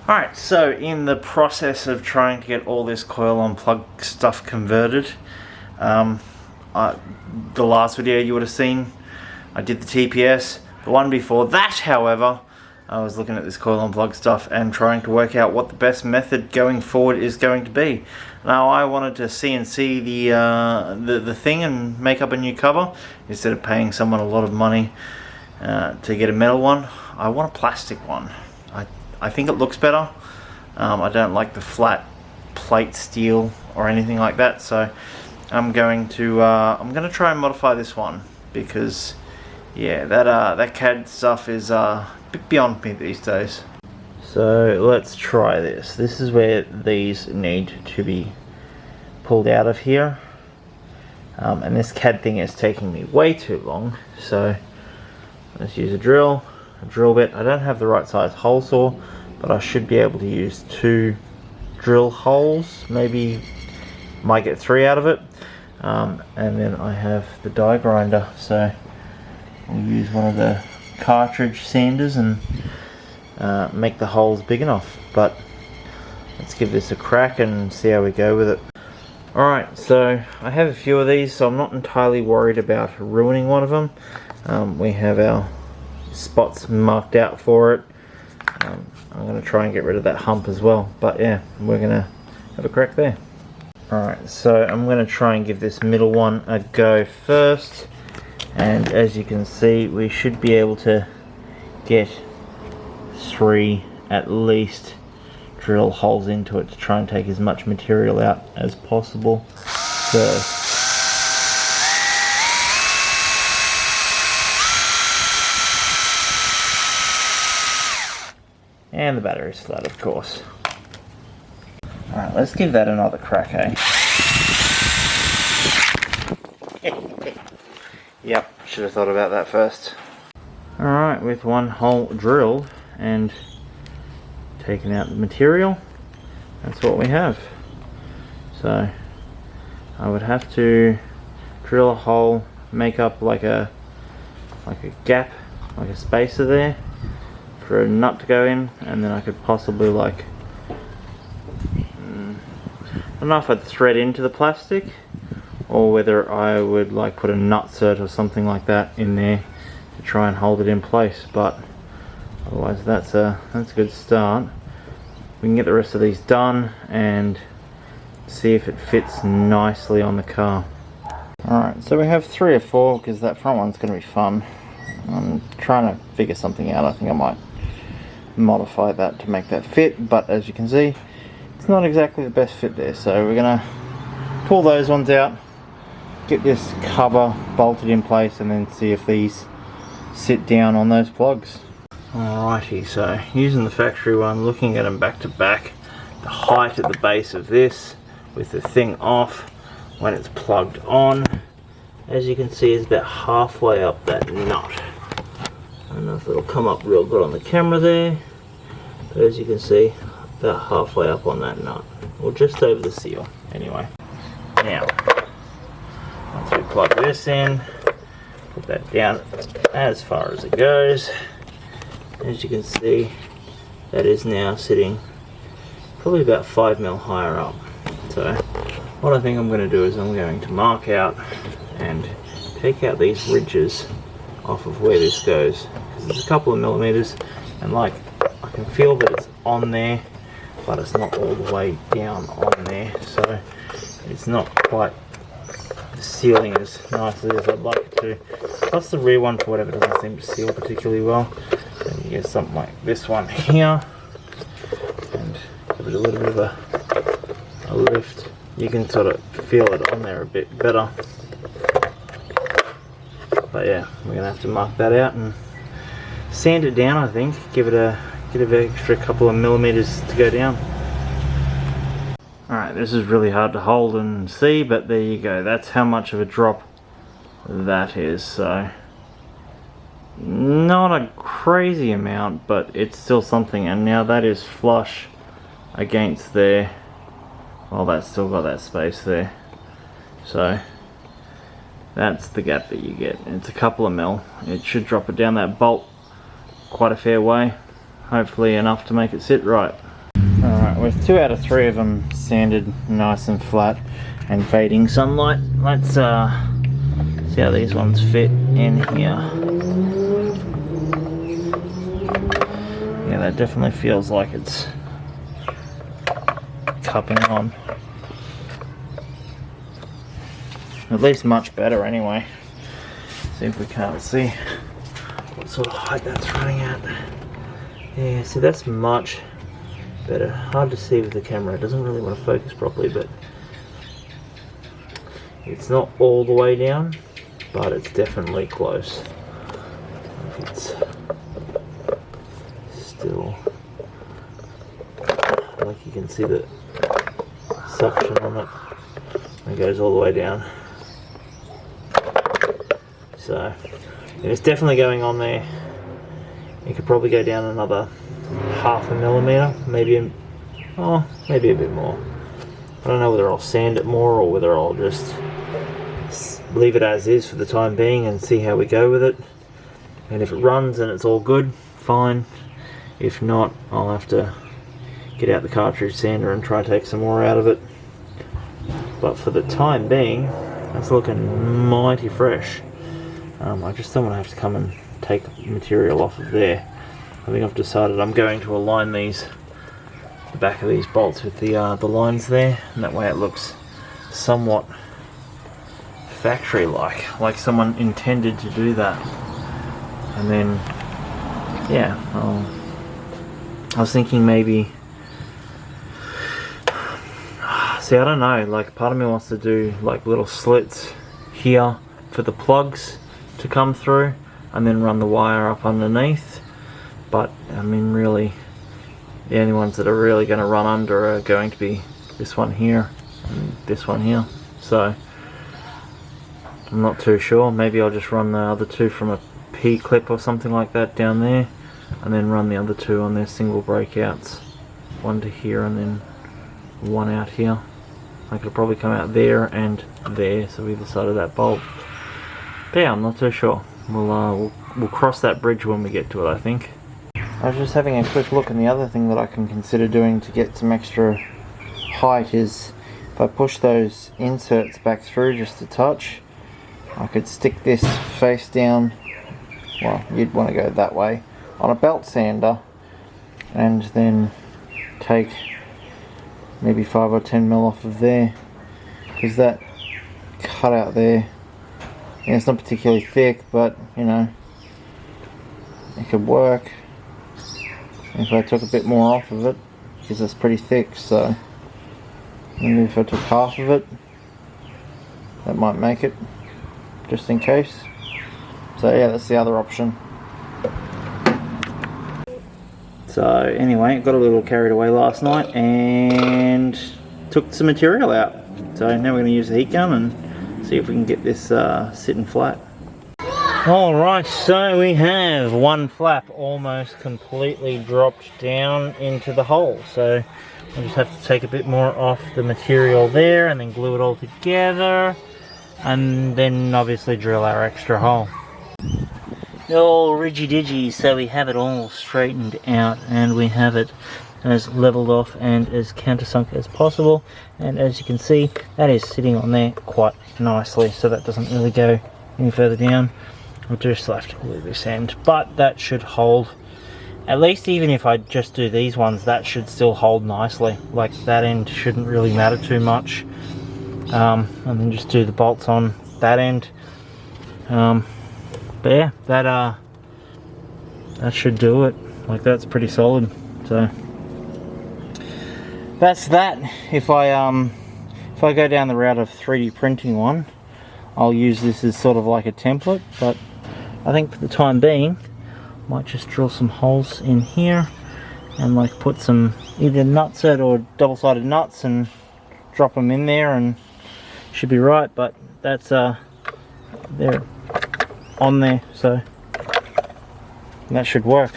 Alright, so in the process of trying to get all this coil on plug stuff converted, the last video you would have seen, I did the TPS. The one before that, however, I was looking at this coil on plug stuff and trying to work out what the best method going forward is going to be. Now I wanted to CNC the thing and make up a new cover instead of paying someone a lot of money to get a metal one. I want a plastic one. I think it looks better. I don't like the flat plate steel or anything like that, so I'm going to try and modify this one because yeah, that CAD stuff is a bit beyond me these days. So let's try this. This is where these need to be pulled out of here, and this CAD thing is taking me way too long, so let's use a drill bit. I don't have the right size hole saw, but I should be able to use 2 drill holes, maybe might get 3 out of it, and then I have the die grinder, so I'll use one of the cartridge sanders and make the holes big enough. But let's give this a crack and see how we go with it. Alright, so I have a few of these, so I'm not entirely worried about ruining one of them. We have our spots marked out for it. I'm going to try and get rid of that hump as well, but yeah, we're going to have a crack there. Alright, so I'm going to try and give this middle one a go first, and as you can see we should be able to get 3 at least drill holes into it to try and take as much material out as possible first. And the battery's flat, of course. Alright, let's give that another crack, eh? Yep, should have thought about that first. Alright, with one hole drilled and taken out the material, that's what we have. So I would have to drill a hole, make up like a gap, like a spacer there for a nut to go in, and then I could possibly like, I don't know if I'd thread into the plastic or whether I would like put a nutsert or something like that in there to try and hold it in place, but otherwise that's a good start. We can get the rest of these done and see if it fits nicely on the car. Alright, so we have 3 or 4 because that front one's going to be fun. I'm trying to figure something out. I think I might modify that to make that fit, but as you can see it's not exactly the best fit there, so we're going to pull those ones out, get this cover bolted in place, and then see if these sit down on those plugs. Alrighty, so using the factory one, looking at them back to back, the height at the base of this with the thing off when it's plugged on, as you can see, is about halfway up that nut. I don't know if it'll come up real good on the camera there, but as you can see, about halfway up on that nut, or just over the seal anyway. Now once we plug this in, put that down as far as it goes, as you can see that is now sitting probably about 5 mil higher up. So what I think I'm going to do is I'm going to mark out and take out these ridges off of where this goes, because it's a couple of millimeters, and like I can feel that it's on there, but it's not all the way down on there, so it's not quite sealing as nicely as I'd like it to. Plus the rear one, for whatever, doesn't seem to seal particularly well. Then you get something like this one here, and give it a little bit of a lift. You can sort of feel it on there a bit better. But yeah, we're gonna have to mark that out and sand it down. I think give it an extra couple of millimeters to go down. Alright, this is really hard to hold and see, but there you go. That's how much of a drop that is. So not a crazy amount, but it's still something. And now that is flush against there. Well, that's still got that space there. So that's the gap that you get. It's a couple of mil. It should drop it down that bolt quite a fair way. Hopefully enough to make it sit right. with 2 out of 3 of them sanded nice and flat and fading sunlight, let's see how these ones fit in here. Yeah, that definitely feels like it's cupping on. At least much better anyway. See if we can't see what sort of height that's running at. Yeah, see, that's much better. Hard to see with the camera, it doesn't really want to focus properly, but it's not all the way down, but it's definitely close. It's still, like you can see the suction on it. It goes all the way down. So it's definitely going on there. You could probably go down another 0.5 millimeter, maybe maybe a bit more. I don't know whether I'll sand it more or whether I'll just leave it as is for the time being and see how we go with it. And if it runs and it's all good, fine. If not, I'll have to get out the cartridge sander and try to take some more out of it. But for the time being, that's looking mighty fresh. I just don't want to have to come and take material off of there. I think I've decided I'm going to align the back of these bolts with the lines there, and that way it looks somewhat factory-like someone intended to do that. And then, yeah, I was thinking maybe, see, I don't know, like part of me wants to do like little slits here for the plugs to come through and then run the wire up underneath. But I mean, really, the only ones that are really going to run under are going to be this one here and this one here. So I'm not too sure. Maybe I'll just run the other two from a P-clip or something like that down there, and then run the other two on their single breakouts. One to here and then one out here. I could probably come out there and there, so either side of that bolt. But yeah, I'm not too sure. We'll cross that bridge when we get to it, I think. I was just having a quick look, and the other thing that I can consider doing to get some extra height is if I push those inserts back through just a touch, I could stick this face down, well, you'd want to go that way, on a belt sander, and then take maybe 5 or 10 mil off of there, because that cut out there, yeah, it's not particularly thick, but you know, it could work. If I took a bit more off of it, because it's pretty thick, so maybe if I took half of it, that might make it, just in case. So yeah, that's the other option. So anyway, got a little carried away last night and took some material out. So now we're going to use the heat gun and see if we can get this sitting flat. Alright, so we have one flap almost completely dropped down into the hole. So we'll just have to take a bit more off the material there and then glue it all together. And then obviously drill our extra hole. All ridgy-diggy, so we have it all straightened out and we have it as leveled off and as countersunk as possible. And as you can see, that is sitting on there quite nicely, so that doesn't really go any further down. I'll just have to glue this end, but that should hold. At least even if I just do these ones, that should still hold nicely. Like that end shouldn't really matter too much. And then just do the bolts on that end. But yeah, that should do it. Like that's pretty solid. So that's that. If I go down the route of 3D printing one, I'll use this as sort of like a template, but I think for the time being, I might just drill some holes in here and like put some either nutset or double-sided nuts and drop them in there and should be right. But that's they're on there, so that should work.